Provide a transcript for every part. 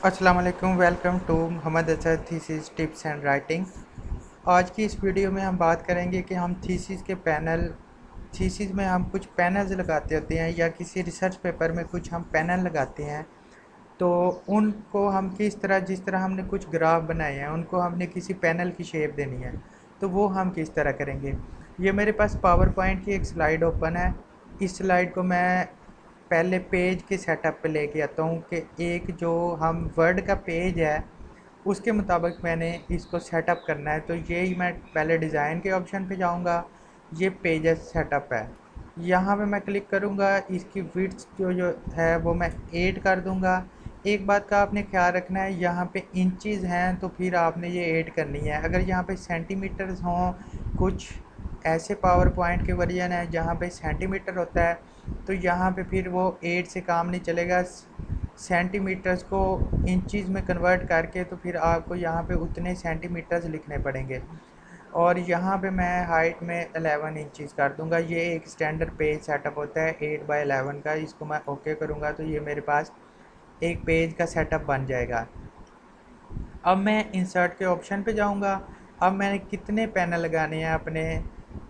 अस्सलाम वालेकुम। Welcome to Mohammad Asad thesis tips and writing. आज की इस वीडियो में हम बात करेंगे कि हम थीसिस में हम कुछ पैनल्स लगाते होते हैं या किसी रिसर्च पेपर में कुछ हम पैनल लगाते हैं, तो उनको हम किस तरह, जिस तरह हमने कुछ ग्राफ बनाए हैं उनको हमने किसी पैनल की शेप देनी है, तो वो हम किस तरह करेंगे। ये मेरे पास पावर पॉइंट की एक स्लाइड ओपन है। इस स्लाइड को मैं पहले पेज के सेटअप पे लेके आता हूँ कि एक जो हम वर्ड का पेज है उसके मुताबिक मैंने इसको सेटअप करना है। तो यही मैं पहले डिज़ाइन के ऑप्शन पे जाऊँगा। ये पेजेस सेटअप है, यहाँ पे मैं क्लिक करूँगा। इसकी विड्थ जो है वो मैं 8 कर दूँगा। एक बात का आपने ख्याल रखना है, यहाँ पे इंचज़ हैं तो फिर आपने ये 8 करनी है। अगर यहाँ पे सेंटीमीटर्स हों, कुछ ऐसे पावर पॉइंट के वर्जन है जहाँ पे सेंटीमीटर होता है, तो यहाँ पे फिर वो 8 से काम नहीं चलेगा। सेंटीमीटर्स को इंचज़ में कन्वर्ट करके तो फिर आपको यहाँ पे उतने सेंटीमीटर्स लिखने पड़ेंगे। और यहाँ पे मैं हाइट में 11 इंचज़ कर दूँगा। ये एक स्टैंडर्ड पेज सेटअप होता है 8x11 का। इसको मैं ओके करूँगा तो ये मेरे पास एक पेज का सेटअप बन जाएगा। अब मैं इंसर्ट के ऑप्शन पे जाऊँगा। अब मैंने कितने पैनल लगाने हैं अपने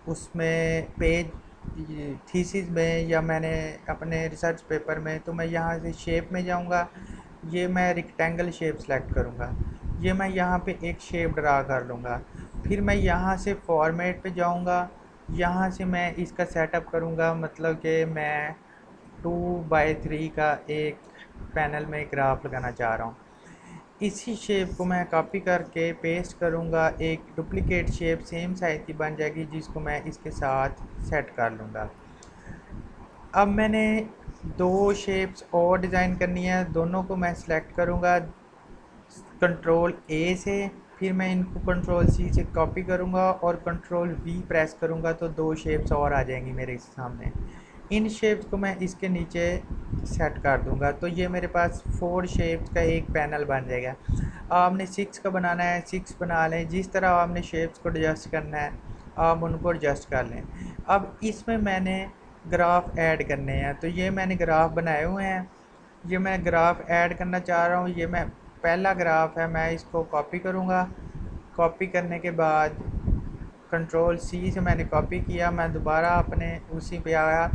उसमें पेज थीसिस में या मैंने अपने रिसर्च पेपर में, तो मैं यहाँ से शेप में जाऊँगा। ये मैं रेक्टेंगल शेप सेलेक्ट करूँगा। ये मैं यहाँ पे एक शेप ड्रा कर लूँगा। फिर मैं यहाँ से फॉर्मेट पे जाऊँगा। यहाँ से मैं इसका सेटअप करूँगा, मतलब कि मैं 2x3 का एक पैनल में ग्राफ लगाना चाह रहा हूँ। इसी शेप को मैं कॉपी करके पेस्ट करूँगा। एक डुप्लीकेट शेप सेम साइज़ की बन जाएगी जिसको मैं इसके साथ सेट कर लूँगा। अब मैंने दो शेप्स और डिज़ाइन करनी है, दोनों को मैं सिलेक्ट करूँगा कंट्रोल ए से। फिर मैं इनको कंट्रोल सी से कॉपी करूँगा और कंट्रोल वी प्रेस करूँगा तो दो शेप्स और आ जाएंगी मेरे सामने। इन शेप्स को मैं इसके नीचे सेट कर दूँगा तो ये मेरे पास 4 शेप्स का एक पैनल बन जाएगा। आपने 6 का बनाना है 6 बना लें, जिस तरह आपने शेप्स को एडजस्ट करना है आप उनको एडजस्ट कर लें। अब इसमें मैंने ग्राफ ऐड करने हैं, तो ये मैंने ग्राफ बनाए हुए हैं। ये मैं ग्राफ ऐड करना चाह रहा हूँ। ये मैं पहला ग्राफ है, मैं इसको कॉपी करूँगा। कॉपी करने के बाद कंट्रोल सी से मैंने कॉपी किया, मैं दोबारा अपने उसी पे आया।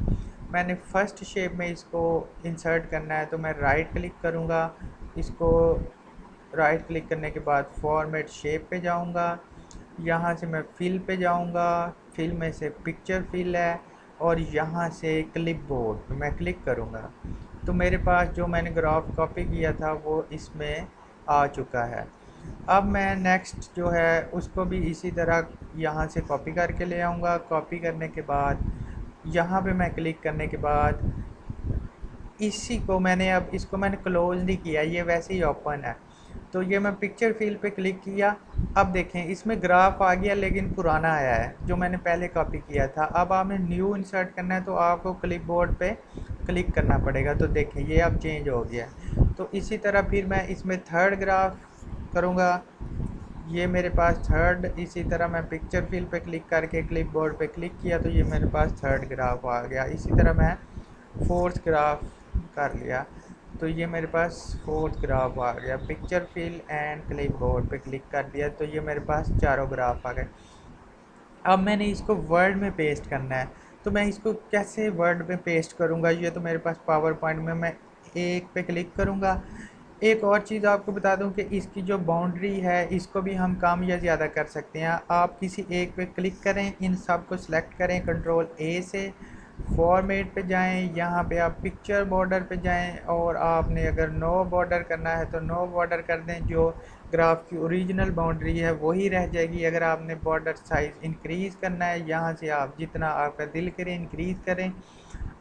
मैंने फर्स्ट शेप में इसको इंसर्ट करना है तो मैं राइट क्लिक करूँगा। इसको राइट क्लिक करने के बाद फॉर्मेट शेप पे जाऊँगा। यहाँ से मैं फिल पे जाऊँगा। फिल में से पिक्चर फिल है और यहाँ से क्लिप बोर्ड पे मैं क्लिक करूँगा तो मेरे पास जो मैंने ग्राफ कॉपी किया था वो इसमें आ चुका है। अब मैं नेक्स्ट जो है उसको भी इसी तरह यहाँ से कॉपी करके ले आऊँगा। कॉपी करने के बाद यहाँ पे मैं क्लिक करने के बाद इसी को मैंने, अब इसको मैंने क्लोज नहीं किया, ये वैसे ही ओपन है। तो ये मैं पिक्चर फील पे क्लिक किया। अब देखें इसमें ग्राफ आ गया लेकिन पुराना आया है जो मैंने पहले कॉपी किया था। अब आपने न्यू इंसर्ट करना है तो आपको क्लिप बोर्ड पे क्लिक करना पड़ेगा। तो देखें ये अब चेंज हो गया। तो इसी तरह फिर मैं इसमें थर्ड ग्राफ करूँगा। ये मेरे पास थर्ड, इसी तरह मैं पिक्चर फील पे क्लिक करके क्लिप बोर्ड पे क्लिक किया तो ये मेरे पास थर्ड ग्राफ आ गया। इसी तरह मैं फोर्थ ग्राफ कर लिया तो ये मेरे पास फोर्थ ग्राफ आ गया। Picture fill and clipboard पे क्लिक कर दिया तो ये मेरे पास चारों ग्राफ आ गए। अब मैंने इसको वर्ड में पेस्ट करना है, तो मैं इसको कैसे वर्ड में पेस्ट करूँगा। ये तो मेरे पास पावर पॉइंट में मैं एक पे क्लिक करूँगा। एक और चीज़ आपको बता दूं कि इसकी जो बाउंड्री है इसको भी हम कम या ज़्यादा कर सकते हैं। आप किसी एक पे क्लिक करें, इन सब को सिलेक्ट करें कंट्रोल ए से, फॉर्मेट पे जाएं, यहाँ पे आप पिक्चर बॉर्डर पे जाएं और आपने अगर नो बॉर्डर करना है तो नो बॉर्डर कर दें। जो ग्राफ की ओरिजिनल बाउंड्री है वही रह जाएगी। अगर आपने बॉर्डर साइज़ इंक्रीज़ करना है, यहाँ से आप जितना आपका दिल करे इंक्रीज़ करें।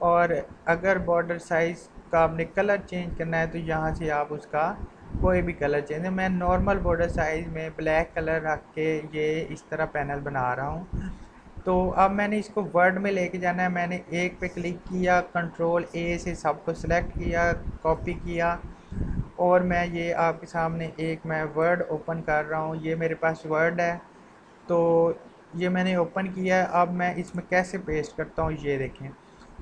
और अगर बॉर्डर साइज़ का आपने कलर चेंज करना है तो यहाँ से आप उसका कोई भी कलर चेंज है। मैं नॉर्मल बॉर्डर साइज़ में ब्लैक कलर रख के ये इस तरह पैनल बना रहा हूँ। तो अब मैंने इसको वर्ड में लेके जाना है। मैंने एक पे क्लिक किया, कंट्रोल ए से सबको सिलेक्ट किया, कॉपी किया और मैं ये आपके सामने एक मैं वर्ड ओपन कर रहा हूँ। ये मेरे पास वर्ड है तो ये मैंने ओपन किया है। अब मैं इसमें कैसे पेस्ट करता हूँ ये देखें।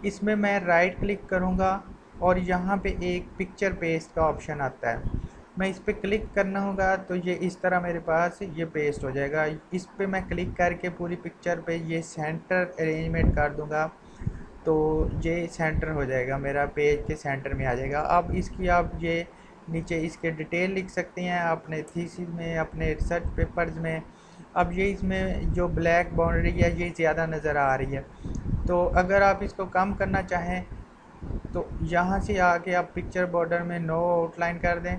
इसमें मैं राइट क्लिक करूँगा और यहाँ पे एक पिक्चर पेस्ट का ऑप्शन आता है। मैं इस पे क्लिक करना होगा तो ये इस तरह मेरे पास ये पेस्ट हो जाएगा। इस पे मैं क्लिक करके पूरी पिक्चर पे ये सेंटर अरेंजमेंट कर दूंगा तो ये सेंटर हो जाएगा, मेरा पेज के सेंटर में आ जाएगा। अब इसकी आप ये नीचे इसके डिटेल लिख सकते हैं अपने थीसिस में, अपने रिसर्च पेपर्स में। अब ये इसमें जो ब्लैक बाउंड्री है ये ज़्यादा नज़र आ रही है, तो अगर आप इसको कम करना चाहें तो यहाँ से आके आप पिक्चर बॉर्डर में नो आउटलाइन कर दें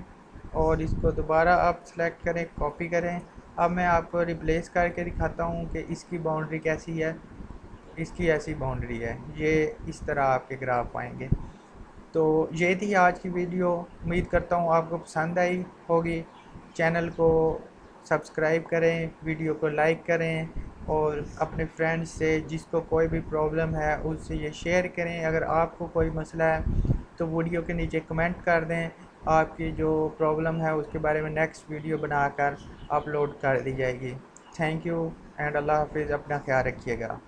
और इसको दोबारा आप सेलेक्ट करें, कॉपी करें। अब मैं आपको रिप्लेस करके दिखाता हूँ कि इसकी बाउंड्री कैसी है। इसकी ऐसी बाउंड्री है, ये इस तरह आपके ग्राफ आएंगे। तो ये थी आज की वीडियो, उम्मीद करता हूँ आपको पसंद आई होगी। चैनल को सब्सक्राइब करें, वीडियो को लाइक करें और अपने फ्रेंड्स से जिसको कोई भी प्रॉब्लम है उससे ये शेयर करें। अगर आपको कोई मसला है तो वीडियो के नीचे कमेंट कर दें, आपकी जो प्रॉब्लम है उसके बारे में नेक्स्ट वीडियो बनाकर अपलोड कर दी जाएगी। थैंक यू एंड अल्लाह हाफिज़, अपना ख्याल रखिएगा।